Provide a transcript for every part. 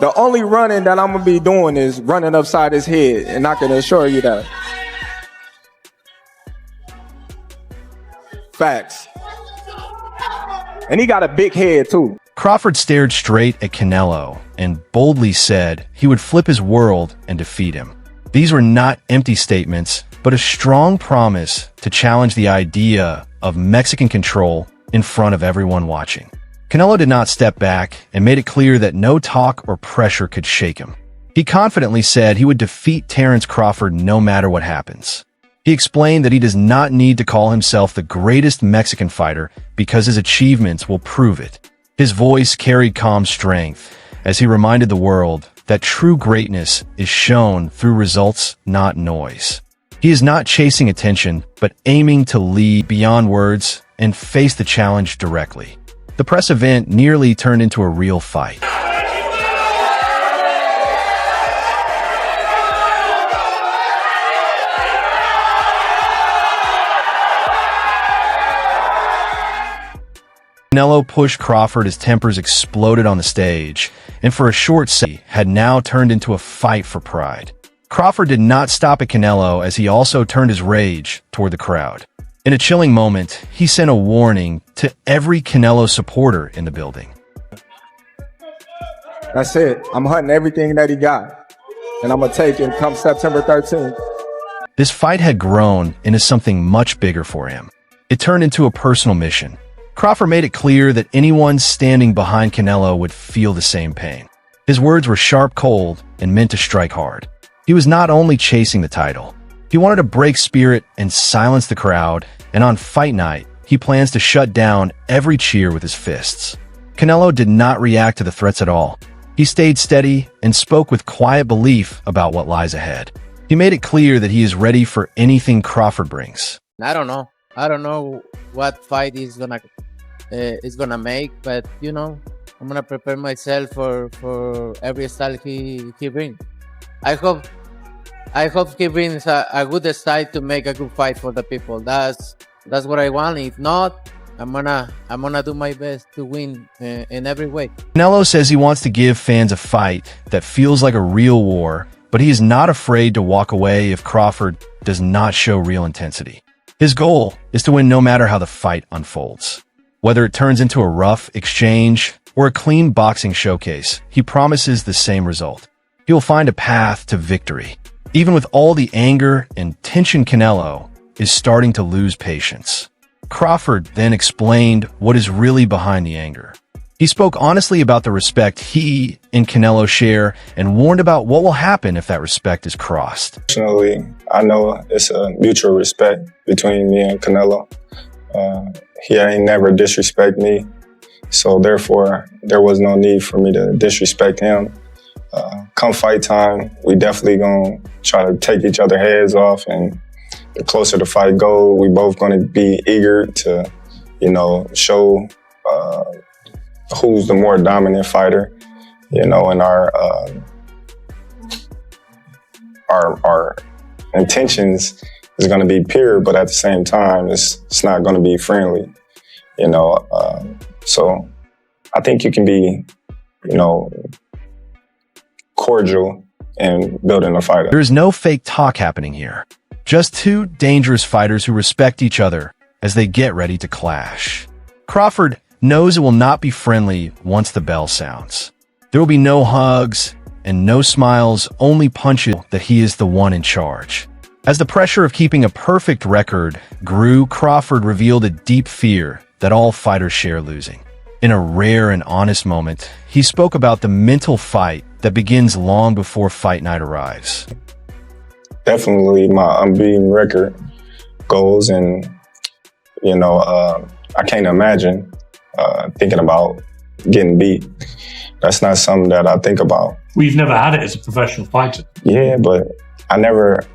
The only running that I'm gonna be doing is running upside his head, and I can assure you that. Facts. And he got a big head too. Crawford stared straight at Canelo and boldly said he would flip his world and defeat him. These were not empty statements, but a strong promise to challenge the idea of Mexican control in front of everyone watching. Canelo did not step back and made it clear that no talk or pressure could shake him. He confidently said he would defeat Terence Crawford no matter what happens. He explained that he does not need to call himself the greatest Mexican fighter because his achievements will prove it. His voice carried calm strength as he reminded the world that true greatness is shown through results, not noise. He is not chasing attention, but aiming to lead beyond words and face the challenge directly. The press event nearly turned into a real fight. Canelo pushed Crawford as tempers exploded on the stage, and for a short second had now turned into a fight for pride. Crawford did not stop at Canelo as he also turned his rage toward the crowd. In a chilling moment, he sent a warning to every Canelo supporter in the building. That's it. I'm hunting everything that he got, and I'm gonna take it come September 13th. This fight had grown into something much bigger for him. It turned into a personal mission. Crawford made it clear that anyone standing behind Canelo would feel the same pain. His words were sharp, cold, and meant to strike hard. He was not only chasing the title. He wanted to break spirit and silence the crowd, and on fight night, he plans to shut down every cheer with his fists. Canelo did not react to the threats at all. He stayed steady and spoke with quiet belief about what lies ahead. He made it clear that he is ready for anything Crawford brings. I don't know what fight is gonna make, but you know, I'm gonna prepare myself for every style he brings. I hope he brings a good style to make a good fight for the people. That's what I want. If not, I'm gonna do my best to win in every way. Canelo says he wants to give fans a fight that feels like a real war, but he is not afraid to walk away if Crawford does not show real intensity. His goal is to win no matter how the fight unfolds. Whether it turns into a rough exchange or a clean boxing showcase, he promises the same result. He will find a path to victory. Even with all the anger and tension, Canelo is starting to lose patience. Crawford then explained what is really behind the anger. He spoke honestly about the respect he and Canelo share and warned about what will happen if that respect is crossed. Personally, I know it's a mutual respect between me and Canelo. He ain't never disrespect me, so therefore there was no need for me to disrespect him. Come fight time, we definitely gonna try to take each other's heads off, and the closer the fight goes, we both gonna be eager to, show who's the more dominant fighter, and our intentions is going to be pure, but at the same time, it's not going to be friendly, So I think you can be, cordial in building a fight. There is no fake talk happening here. Just two dangerous fighters who respect each other as they get ready to clash. Crawford knows it will not be friendly once the bell sounds. There will be no hugs and no smiles, only punches that he is the one in charge. As the pressure of keeping a perfect record grew, Crawford revealed a deep fear that all fighters share losing. In a rare and honest moment, he spoke about the mental fight that begins long before fight night arrives. Definitely my unbeaten record goes, and, I can't imagine thinking about getting beat. That's not something that I think about. Well, you've never had it as a professional fighter. Yeah, but I never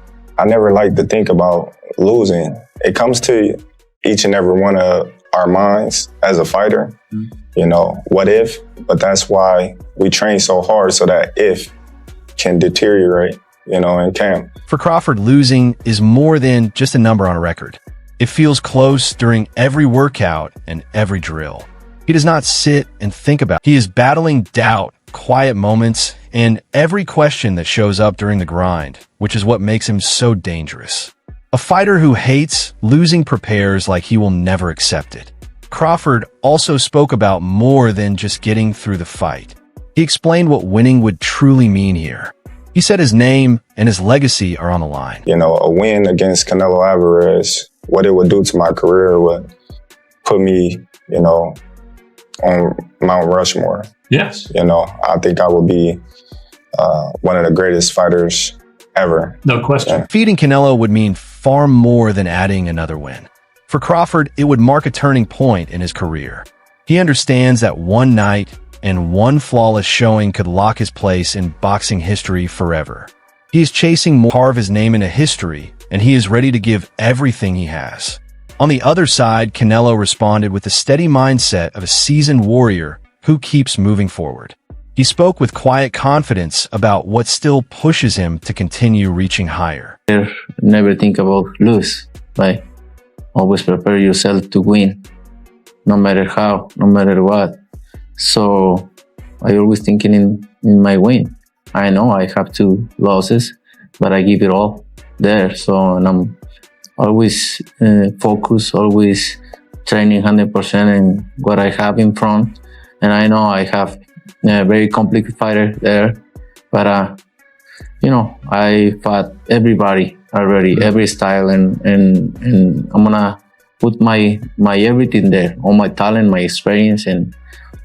like to think about losing. It comes to each and every one of our minds as a fighter. What if? But that's why we train so hard, so that if can deteriorate, in camp. For Crawford, losing is more than just a number on a record. It feels close during every workout and every drill. He does not sit and think about it. He is battling doubt quiet moments, and every question that shows up during the grind, which is what makes him so dangerous. A fighter who hates losing prepares like he will never accept it. Crawford also spoke about more than just getting through the fight. He explained what winning would truly mean here. He said his name and his legacy are on the line. You know, a win against Canelo Alvarez, what it would do to my career would put me, you know, on Mount Rushmore. Yes. You know, I think I would be one of the greatest fighters ever. No question. Defeating Canelo would mean far more than adding another win. For Crawford, it would mark a turning point in his career. He understands that one night and one flawless showing could lock his place in boxing history forever. He is chasing more to carve his name into history, and he is ready to give everything he has. On the other side, Canelo responded with the steady mindset of a seasoned warrior who keeps moving forward. He spoke with quiet confidence about what still pushes him to continue reaching higher. Never think about lose. Like, always prepare yourself to win, no matter how, no matter what. So I always thinking in my win. I know I have 2 losses, but I give it all there. So, and I'm always focused, always training 100% in what I have in front. And I know I have a very complicated fighter there, but you know, I fought everybody already, every style, and I'm gonna put my everything there, all my talent, my experience, and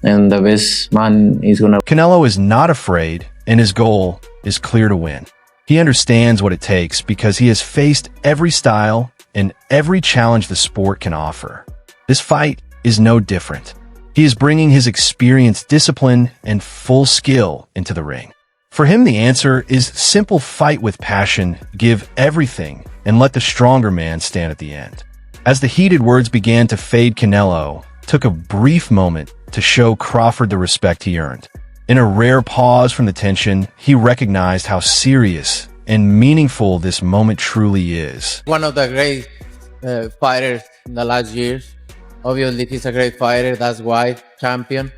the best man is gonna. Canelo is not afraid, and his goal is clear to win. He understands what it takes because he has faced every style and every challenge the sport can offer. This fight is no different. He is bringing his experience, discipline, and full skill into the ring. For him, the answer is simple: fight with passion, give everything, and let the stronger man stand at the end. As the heated words began to fade, Canelo took a brief moment to show Crawford the respect he earned. In a rare pause from the tension, he recognized how serious and meaningful this moment truly is. One of the great fighters in the last years. Obviously, he's a great fighter. That's why champion,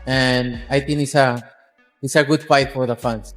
and I think it's a good fight for the fans.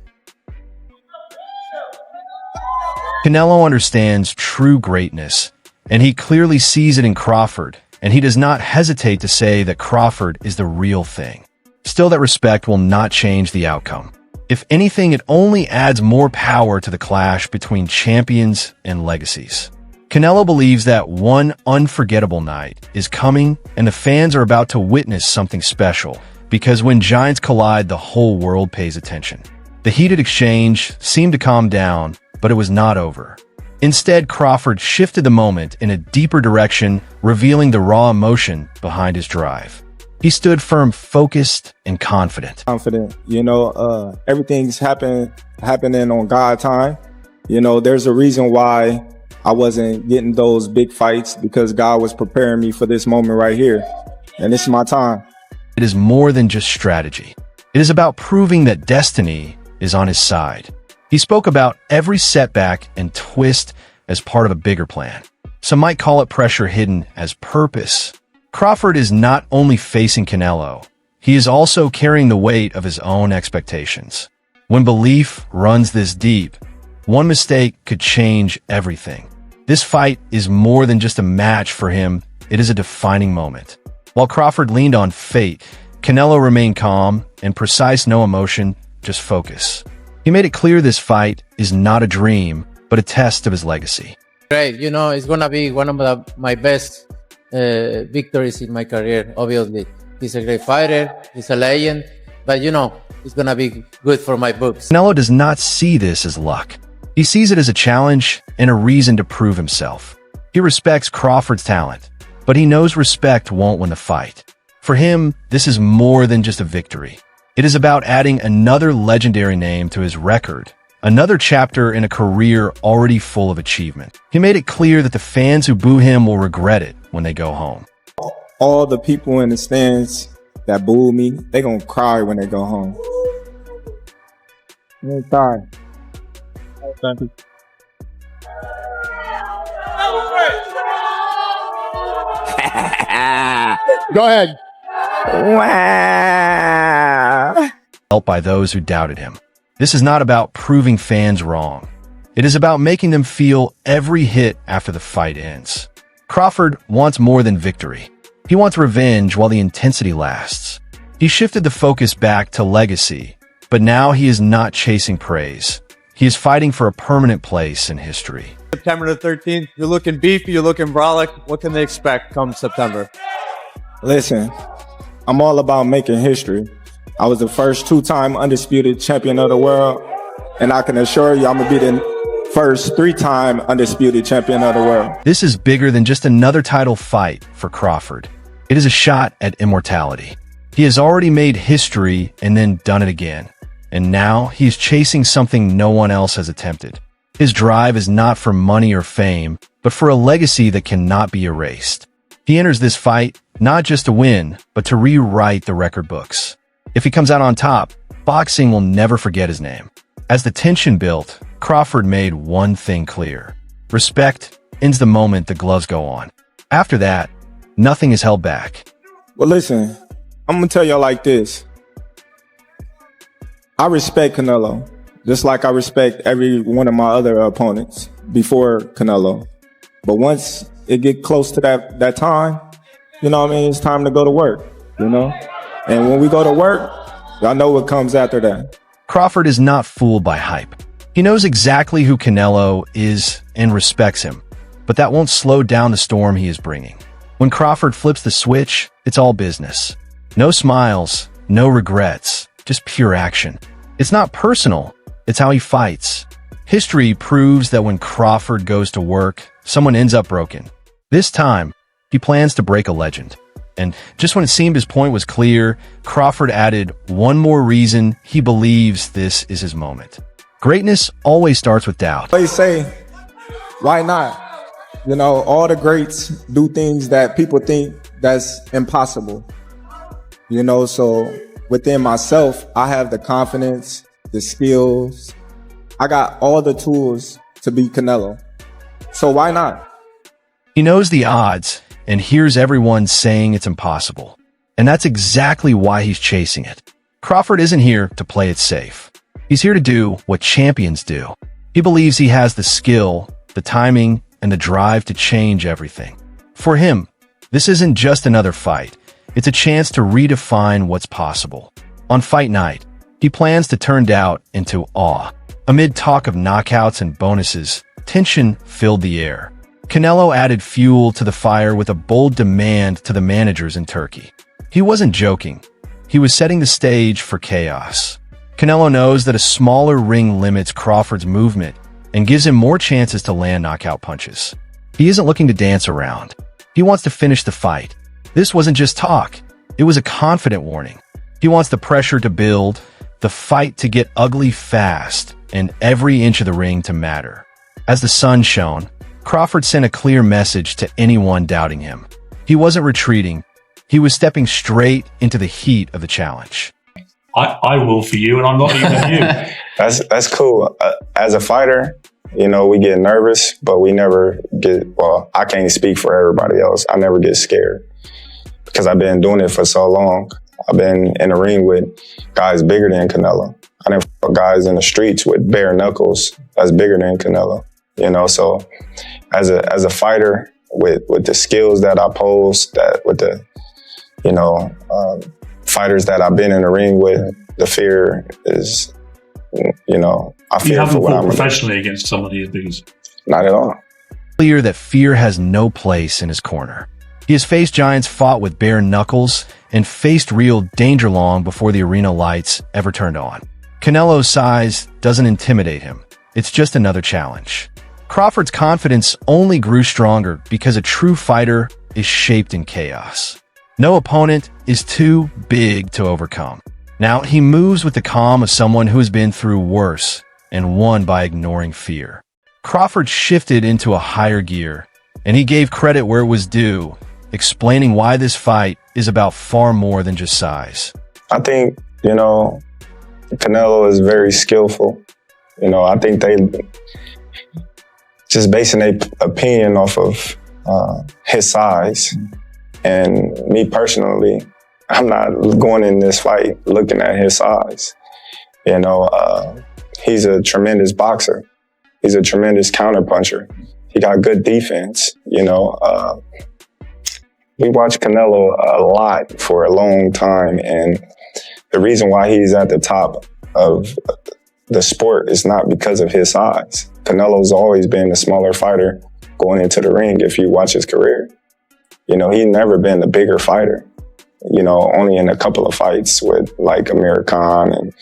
Canelo understands true greatness, and he clearly sees it in Crawford, and he does not hesitate to say that Crawford is the real thing. Still, that respect will not change the outcome. If anything, it only adds more power to the clash between champions and legacies. Canelo believes that one unforgettable night is coming, and the fans are about to witness something special, because when giants collide, the whole world pays attention. The heated exchange seemed to calm down, but it was not over. Instead, Crawford shifted the moment in a deeper direction, revealing the raw emotion behind his drive. He stood firm, focused, and confident. You know, everything's happening on God's time. You know, there's a reason why I wasn't getting those big fights, because God was preparing me for this moment right here. And this is my time. It is more than just strategy. It is about proving that destiny is on his side. He spoke about every setback and twist as part of a bigger plan. Some might call it pressure hidden as purpose. Crawford is not only facing Canelo, he is also carrying the weight of his own expectations. When belief runs this deep, one mistake could change everything. This fight is more than just a match for him, it is a defining moment. While Crawford leaned on fate, Canelo remained calm and precise, no emotion, just focus. He made it clear this fight is not a dream, but a test of his legacy. Great, you know, it's gonna be one of my best victories in my career. Obviously, he's a great fighter, he's a legend, but you know, it's gonna be good for my books. Canelo does not see this as luck. He sees it as a challenge and a reason to prove himself. He respects Crawford's talent, but he knows respect won't win the fight. For him, this is more than just a victory. It is about adding another legendary name to his record, another chapter in a career already full of achievement. He made it clear that the fans who boo him will regret it when they go home. All the people in the stands that boo me, they gonna cry when they go home. They cry. Go ahead. Wow. felt by those who doubted him. This is not about proving fans wrong. It is about making them feel every hit after the fight ends. Crawford wants more than victory. He wants revenge while the intensity lasts. He shifted the focus back to legacy, but now he is not chasing praise. He is fighting for a permanent place in history. September the 13th, you're looking beefy, you're looking brolic. What can they expect come September? Listen, I'm all about making history. I was the first two-time undisputed champion of the world, and I can assure you I'm going to be the first three-time undisputed champion of the world. This is bigger than just another title fight for Crawford. It is a shot at immortality. He has already made history and then done it again. And now he's chasing something no one else has attempted. His drive is not for money or fame, but for a legacy that cannot be erased. He enters this fight not just to win, but to rewrite the record books. If he comes out on top, boxing will never forget his name. As the tension built, Crawford made one thing clear. Respect ends the moment the gloves go on. After that, nothing is held back. Well, listen, I'm going to tell y'all like this. I respect Canelo, just like I respect every one of my other opponents before Canelo. But once it get close to that time, you know what I mean, it's time to go to work, you know? And when we go to work, y'all know what comes after that. Crawford is not fooled by hype. He knows exactly who Canelo is and respects him, but that won't slow down the storm he is bringing. When Crawford flips the switch, it's all business. No smiles, no regrets, just pure action. It's not personal, it's how he fights. History proves that when Crawford goes to work, someone ends up broken. This time, he plans to break a legend. And just when it seemed his point was clear, Crawford added one more reason he believes this is his moment. Greatness always starts with doubt. They say, why not? You know, all the greats do things that people think that's impossible. You know, so within myself, I have the confidence, the skills. I got all the tools to beat Canelo. So why not? He knows the odds and hears everyone saying it's impossible. And that's exactly why he's chasing it. Crawford isn't here to play it safe. He's here to do what champions do. He believes he has the skill, the timing, and the drive to change everything. For him, this isn't just another fight. It's a chance to redefine what's possible. On fight night, he plans to turn doubt into awe. Amid talk of knockouts and bonuses, tension filled the air. Canelo added fuel to the fire with a bold demand to the managers in Turkey. He wasn't joking. He was setting the stage for chaos. Canelo knows that a smaller ring limits Crawford's movement and gives him more chances to land knockout punches. He isn't looking to dance around. He wants to finish the fight. This wasn't just talk. It was a confident warning. He wants the pressure to build, the fight to get ugly fast, and every inch of the ring to matter. As the sun shone, Crawford sent a clear message to anyone doubting him. He wasn't retreating. He was stepping straight into the heat of the challenge. I will for you, and I'm not even you. That's cool. As a fighter, you know, we get nervous, but we never get, well, I can't speak for everybody else. I never get scared because I've been doing it for so long. I've been in the ring with guys bigger than Canelo. I done fought guys in the streets with bare knuckles that's bigger than Canelo. You know, so as a fighter with the skills that I pose, that with the, you know, fighters that I've been in the ring with, the fear is, you know, I fear you haven't for what fought I'm professionally against somebody as big as. Not at all. Clear that fear has no place in his corner. He has faced giants, fought with bare knuckles, and faced real danger long before the arena lights ever turned on. Canelo's size doesn't intimidate him. It's just another challenge. Crawford's confidence only grew stronger because a true fighter is shaped in chaos. No opponent is too big to overcome. Now he moves with the calm of someone who has been through worse and won by ignoring fear. Crawford shifted into a higher gear, and he gave credit where it was due, explaining why this fight is about far more than just size. I think, you know, Canelo is very skillful. You know, I think they just basing their opinion off of his size. And me personally, I'm not going in this fight looking at his size. You know, he's a tremendous boxer. He's a tremendous counterpuncher. He got good defense. You know, we watched Canelo a lot for a long time, and the reason why he's at the top of the sport is not because of his size. Canelo's always been the smaller fighter going into the ring if you watch his career. You know, he's never been the bigger fighter. You know, only in a couple of fights with like Amir Khan and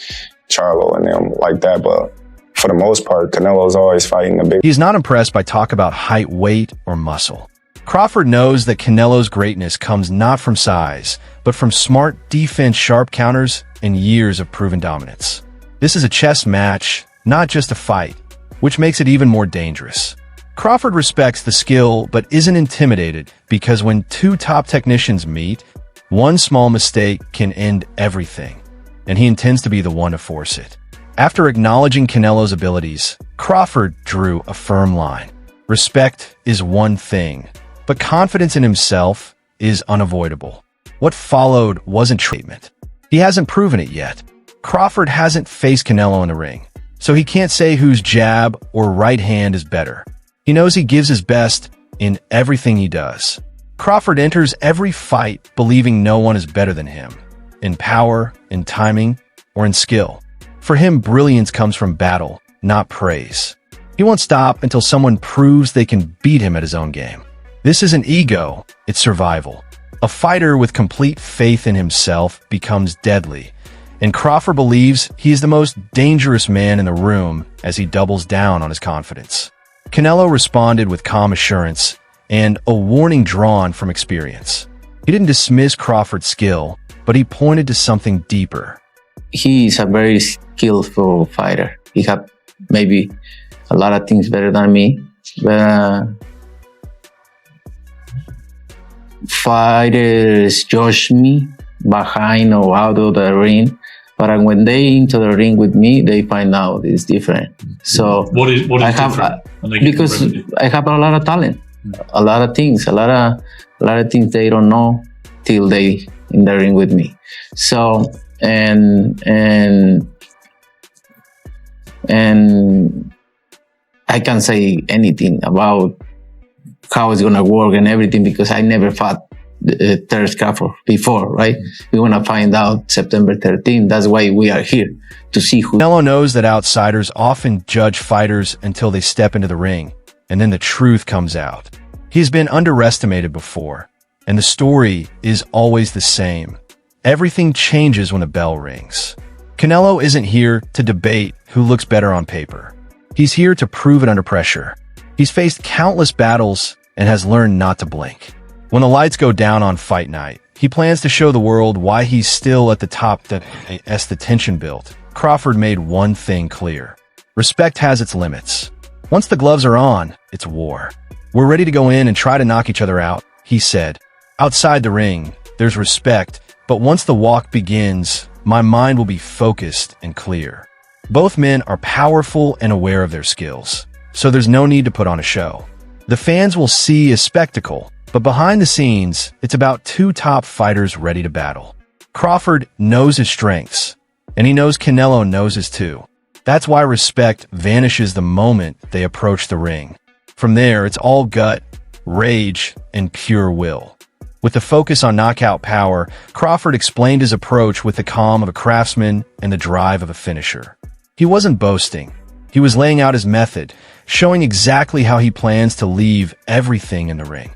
Charlo and them like that, but for the most part, Canelo's always fighting the big. He's not impressed by talk about height, weight, or muscle. Crawford knows that Canelo's greatness comes not from size, but from smart defense, sharp counters, and years of proven dominance. This is a chess match, not just a fight, which makes it even more dangerous. Crawford respects the skill, but isn't intimidated because when two top technicians meet, one small mistake can end everything, and he intends to be the one to force it. After acknowledging Canelo's abilities, Crawford drew a firm line. Respect is one thing, but confidence in himself is unavoidable. What followed wasn't treatment. He hasn't proven it yet. Crawford hasn't faced Canelo in the ring, so he can't say whose jab or right hand is better. He knows he gives his best in everything he does. Crawford enters every fight believing no one is better than him, in power, in timing, or in skill. For him, brilliance comes from battle, not praise. He won't stop until someone proves they can beat him at his own game. This isn't ego, it's survival. A fighter with complete faith in himself becomes deadly, and Crawford believes he is the most dangerous man in the room as he doubles down on his confidence. Canelo responded with calm assurance and a warning drawn from experience. He didn't dismiss Crawford's skill, but he pointed to something deeper. He is a very skillful fighter. He has maybe a lot of things better than me, but fighters judge me behind or out of the ring, but when they into the ring with me, they find out it's different. So what is different? Because I have a lot of talent, a lot of things, a lot of things they don't know till they in the ring with me. So and I can't say anything about how it's gonna work and everything because I never fought Terence Crawford before, right? We're gonna find out September 13th. That's why we are here, to see who. Canelo knows that outsiders often judge fighters until they step into the ring, and then the truth comes out. He's been underestimated before, and the story is always the same. Everything changes when the bell rings. Canelo isn't here to debate who looks better on paper. He's here to prove it under pressure. He's faced countless battles and has learned not to blink. When the lights go down on fight night, he plans to show the world why he's still at the top as the tension built. Crawford made one thing clear. Respect has its limits. Once the gloves are on, it's war. We're ready to go in and try to knock each other out, he said. Outside the ring, there's respect, but once the walk begins, my mind will be focused and clear. Both men are powerful and aware of their skills, so there's no need to put on a show. The fans will see a spectacle, but behind the scenes, it's about two top fighters ready to battle. Crawford knows his strengths, and he knows Canelo knows his too. That's why respect vanishes the moment they approach the ring. From there, it's all gut, rage, and pure will. With the focus on knockout power, Crawford explained his approach with the calm of a craftsman and the drive of a finisher. He wasn't boasting. He was laying out his method, showing exactly how he plans to leave everything in the ring.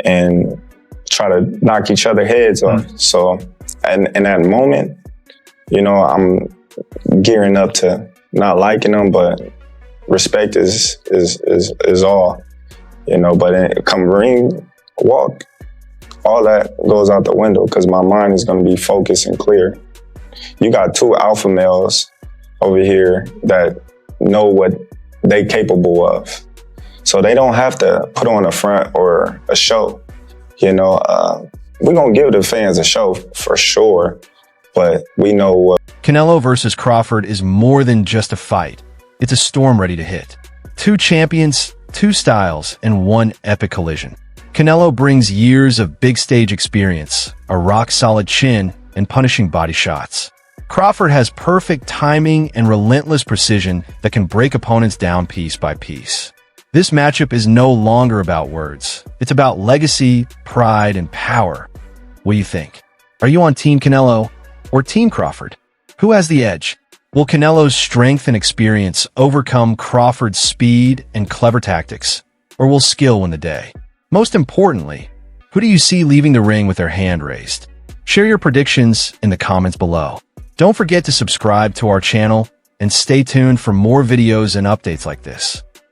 And try to knock each other heads off. So, and in that moment, you know, I'm gearing up to not liking them, but respect is all, you know. But come ring walk, all that goes out the window because my mind is going to be focused and clear. You got two alpha males over here that know what they capable of. So they don't have to put on a front or a show. You know, we're going to give the fans a show for sure, but we know what. Canelo versus Crawford is more than just a fight. It's a storm ready to hit. Two champions, two styles, and one epic collision. Canelo brings years of big stage experience, a rock-solid chin, and punishing body shots. Crawford has perfect timing and relentless precision that can break opponents down piece by piece. This matchup is no longer about words. It's about legacy, pride, and power. What do you think? Are you on Team Canelo or Team Crawford? Who has the edge? Will Canelo's strength and experience overcome Crawford's speed and clever tactics? Or will skill win the day? Most importantly, who do you see leaving the ring with their hand raised? Share your predictions in the comments below. Don't forget to subscribe to our channel and stay tuned for more videos and updates like this.